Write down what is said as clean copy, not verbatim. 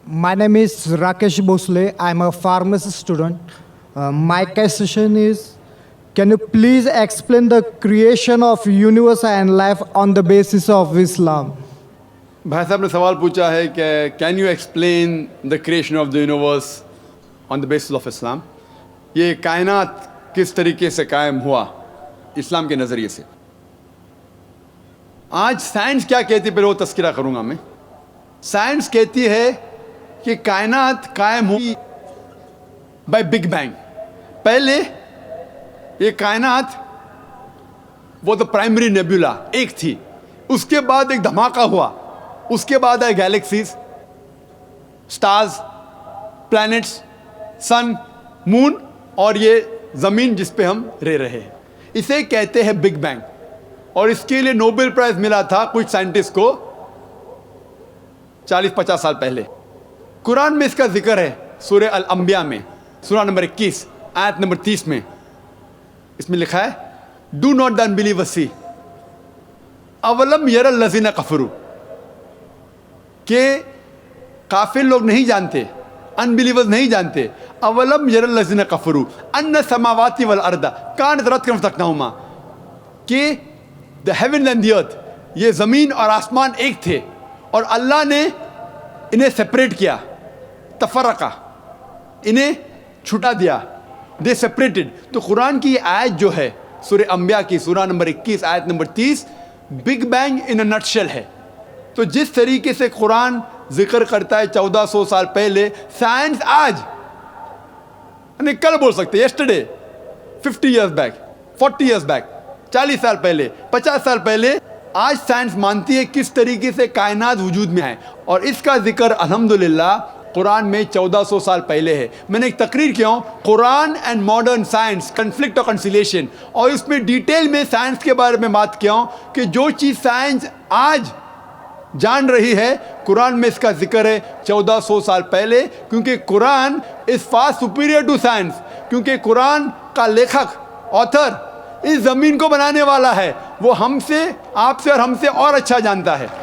My name is Rakesh Bosle. I'm a pharmacy student. My question is, can you please explain the creation of universe and life on the basis of Islam? भाई साहब ने सवाल पूछा है कि can you explain the creation of the universe on the basis of Islam. ये कायनात किस तरीके से कायम हुआ इस्लाम के नज़रिए से। आज साइंस क्या कहती है, पहले वो तस्करा करूँगा मैं। साइंस कहती है कि कायनात कायम हुई बाय बिग बैंग। पहले ये कायनात वो तो प्राइमरी नेबुला एक थी, उसके बाद एक धमाका हुआ, उसके बाद आए गैलेक्सीज, स्टार्स, प्लैनेट्स, सन, मून और ये ज़मीन जिस पे हम रह रहे हैं। इसे कहते हैं बिग बैंग। और इसके लिए नोबेल प्राइज मिला था कुछ साइंटिस्ट को 40-50 साल पहले। कुरान में इसका जिक्र है सूरह अल अंबिया में, सूरा नंबर 21 आयत नंबर 30 में। इसमें लिखा है, डू नॉट द अनबिलीवर्स सी अवलम यरल लज़ीना कफरू, कि काफिर लोग नहीं जानते, अनबिलीवर्स नहीं जानते, अवलम यरल लज़ीना कफरू अन्न समावाति वल अर्दा कानत रत्कन फतकनाहुमा, कि the heaven and the earth, ये ज़मीन और आसमान एक थे और अल्लाह ने इन्हें सेपरेट किया, तफरका, इन्हें छुटा दिया, दे सेपरेटेड। तो कुरान की आयत जो है सूरह अंबिया की सूरा नंबर 21 आयत number 30 big bang in a nutshell है। तो जिस तरीके से कुरान जिक्र करता है 1400 साल पहले, साइंस आज यानी कल बोल सकते, yesterday, 50 years back, 40 years back, 40 साल पहले, 50 साल पहले, आज साइंस मानती है किस तरीके से कायनात वजूद में है। और इसका जिक्र अल्हम्दुलिल्लाह कुरान में 1400 साल पहले है। मैंने एक तकरीर किया हूँ, Quran and modern science, conflict और कंसिलेशन, और उसमें डिटेल में साइंस के बारे में बात किया हूँ कि जो चीज़ साइंस आज जान रही है, कुरान में इसका जिक्र है 1400 साल पहले, क्योंकि Quran is far superior to science, क्योंकि कुरान का लेखक, ऑथर, इस ज़मीन को बनाने वाला है, वो हमसे, आपसे और हमसे और अच्छा जानता है।